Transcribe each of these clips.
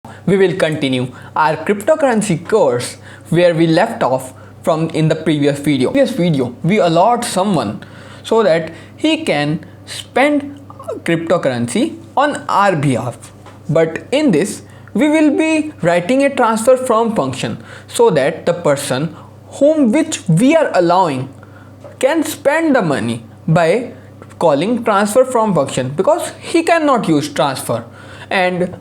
we will continue our cryptocurrency course where we left off from in the previous video. We allot someone so that he can spend cryptocurrency on our behalf. But in this, we will be writing a transfer from function so that the person whom which we are allowing can spend the money by calling transfer from function, because he cannot use transfer, and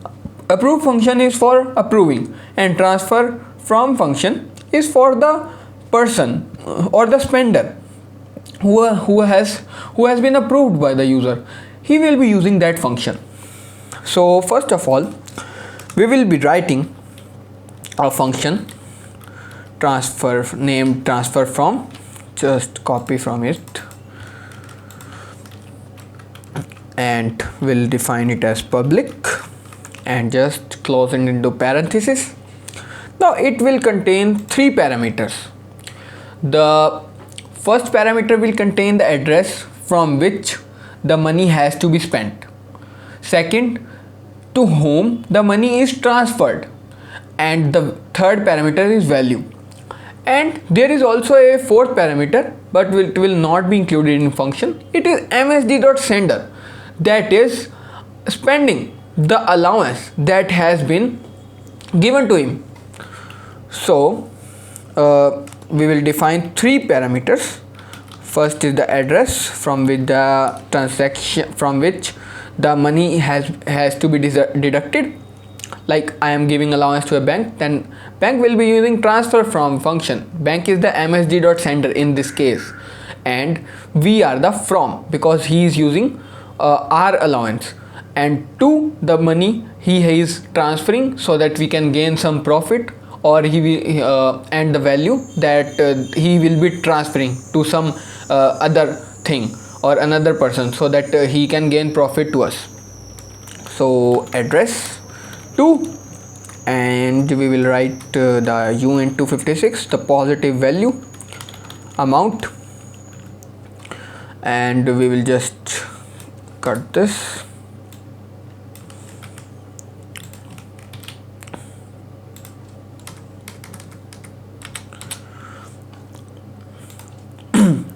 approve function is for approving and transfer from function is for the person or the spender who has been approved by the user. He will be using that function. So first of all, we will be writing a function transfer named transfer from. Just copy from it and we'll define it as public and just close it into parenthesis. Now it will contain three parameters. The first parameter will contain the address from which the money has to be spent. Second, to whom the money is transferred, and the third parameter is value. And there is also a fourth parameter, but it will not be included in function. It is msd.sender, that is spending the allowance that has been given to him. So we will define three parameters. First is the address from which the transaction from which the money has to be deducted. Like I am giving allowance to a bank, then bank will be using transfer from function. Bank is the msd.sender in this case, and we are the from, because he is using our allowance, and to the money he is transferring so that we can gain some profit, or he will and the value that he will be transferring to some other thing or another person so that he can gain profit to us. So address to, and we will write the u into 56, the positive value amount, and we will just cut this.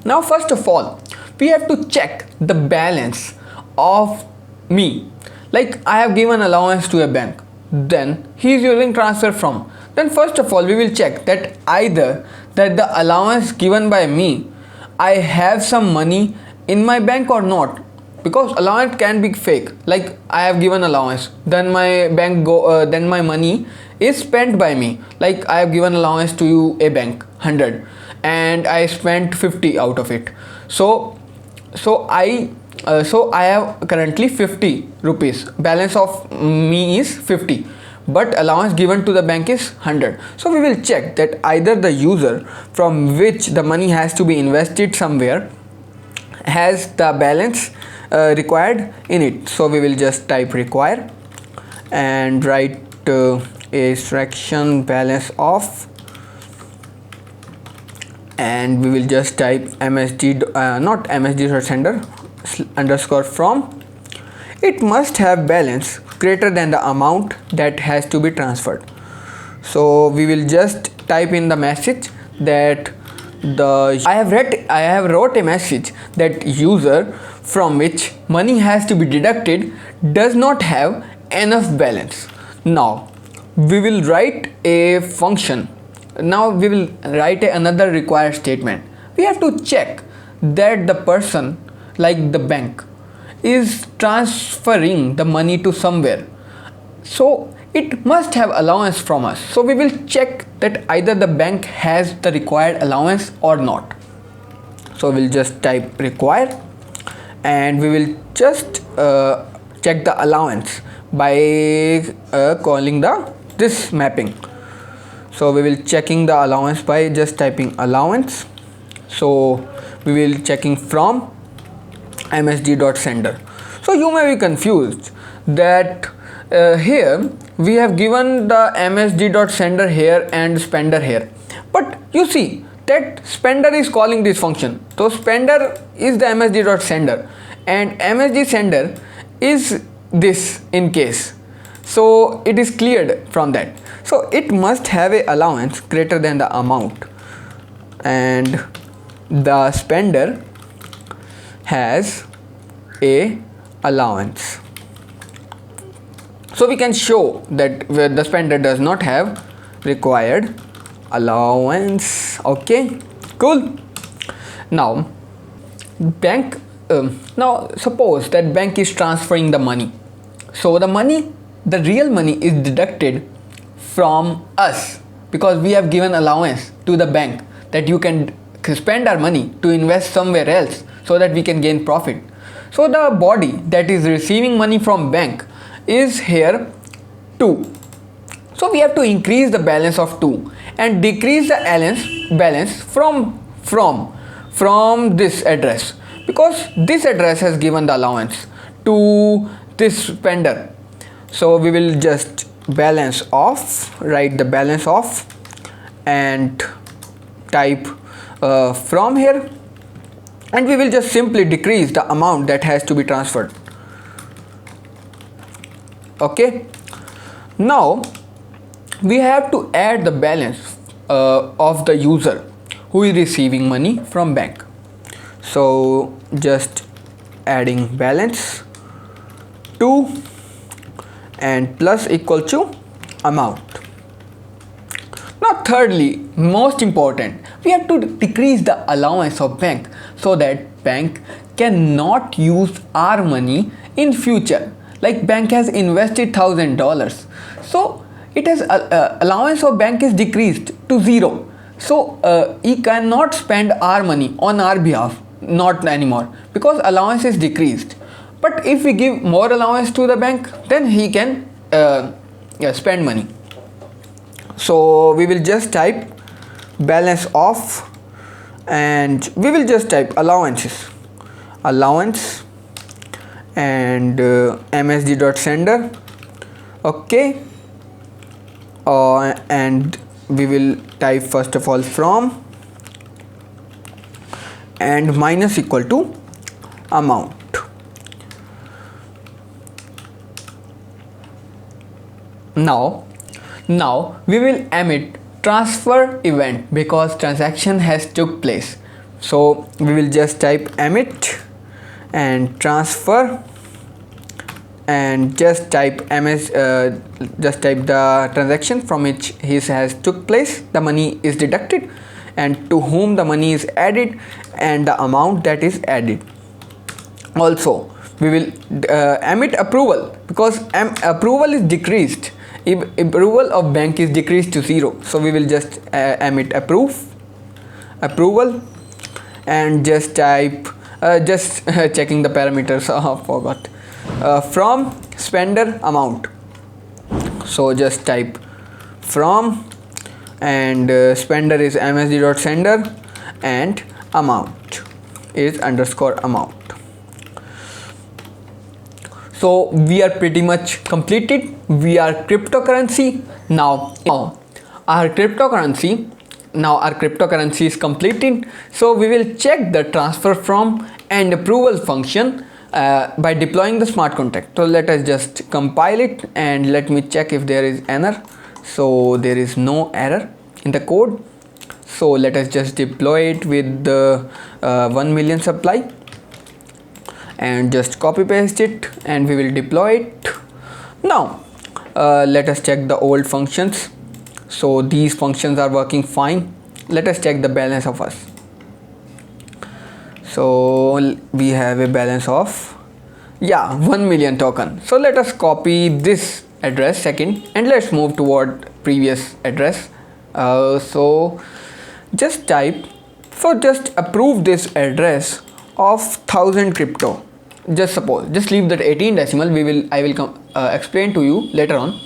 Now first of all, we have to check the balance of me. Like I have given allowance to a bank, then he is using transfer from. Then first of all, we will check that either that the allowance given by me, I have some money in my bank or not, because allowance can be fake. Like I have given allowance, then my bank then my money is spent by me. Like I have given allowance to you a bank 100 and I spent 50 out of it. So I have currently 50 rupees. Balance of me is 50, but allowance given to the bank is 100. So we will check that either the user from which the money has to be invested somewhere has the balance required in it. So we will just type require and write a fraction balance of, and we will just type not msd.sender underscore from. It must have balance greater than the amount that has to be transferred. So we will just type in the message that I have wrote a message that user from which money has to be deducted does not have enough balance. Now we will write a function. Now we will write another required statement. We have to check that the person, like the bank, is transferring the money to somewhere, so it must have allowance from us. So we will check that either the bank has the required allowance or not. So we'll just type require, and we will just check the allowance by calling this mapping. So we will checking the allowance by just typing allowance. So we will checking from msd.sender. So you may be confused that here we have given the msd.sender here and spender here, but you see that spender is calling this function. So spender is the msd.sender and msd sender is this in case. So it is cleared from that. So it must have a allowance greater than the amount, and the spender has a allowance. So we can show that the spender does not have required allowance. Okay, cool. Now bank now suppose that bank is transferring the money. So the real money is deducted from us, because we have given allowance to the bank that you can spend our money to invest somewhere else so that we can gain profit. So the body that is receiving money from bank is here 2. So we have to increase the balance of 2 and decrease the balance from this address, because this address has given the allowance to this spender. So we will just balance off, write the balance off, and type from here, and we will just simply decrease the amount that has to be transferred. Okay, now we have to add the balance of the user who is receiving money from bank. So just adding balance 2 and plus equal to amount. Now thirdly, most important, we have to decrease the allowance of bank so that bank cannot use our money in future. Like bank has invested $1,000, so it has allowance of bank is decreased to 0. So he cannot spend our money on our behalf, not anymore, because allowance is decreased. But if we give more allowance to the bank, then he can spend money. So we will just type balance off, and we will just type allowance, and msd.sender. Okay, and we will type first of all from and minus equal to amount. Now we will emit transfer event because transaction has took place. So we will just type emit and transfer, and just type just type the transaction from which his has took place, the money is deducted, and to whom the money is added, and the amount that is added. Also we will emit approval, because approval is decreased. If approval of bank is decreased to 0, so we will just emit approval, and just type just checking the parameters. Forgot from spender amount. So just type from, and spender is msd.sender, and amount is underscore amount. So we are pretty much completed. We are cryptocurrency now. Our cryptocurrency is completed. So we will check the transfer from and approval function by deploying the smart contract. So let us just compile it, and let me check if there is error. So there is no error in the code. So let us just deploy it with the 1 million supply, and just copy paste it, and we will deploy it. Now let us check the old functions. So these functions are working fine. Let us check the balance of us. So we have a balance of 1 million token. So let us copy this address second, and let's move toward previous address. So just type, so just approve this address of 1000 crypto. Just suppose, just leave that 18 decimal. I will explain to you later on.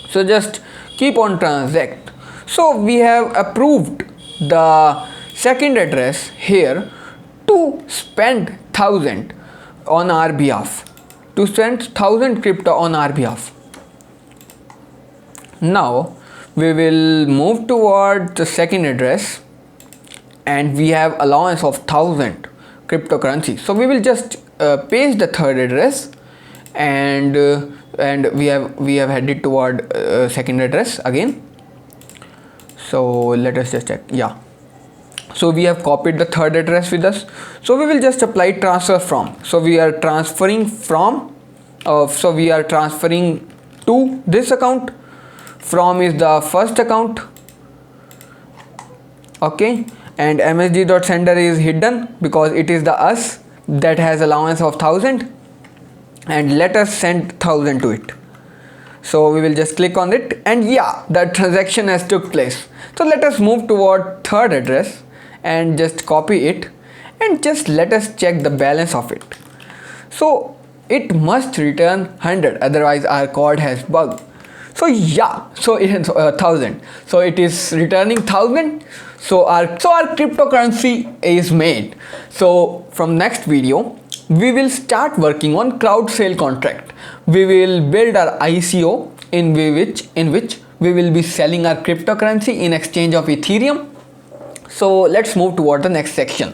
So just keep on transact. So we have approved the second address here to spend 1000 on our behalf, to spend 1000 crypto on our behalf. Now we will move toward the second address, and we have allowance of 1000 cryptocurrency. So we will just paste the third address, and we have headed toward second address again. So let us just check. Yeah, so we have copied the third address with us, so we will just apply transfer from. So we are transferring from so we are transferring to this account. From is the first account, okay, and msg.sender is hidden because it is the us that has allowance of 1000, and let us send 1000 to it. So we will just click on it, and yeah, the transaction has took place. So let us move toward third address and just copy it, and just let us check the balance of it. So it must return 100, otherwise our code has bug. So yeah, so it is 1000, so it is returning 1000. So our cryptocurrency is made. So from next video we will start working on cloud sale contract. We will build our ICO in which we will be selling our cryptocurrency in exchange of Ethereum. So let's move toward the next section.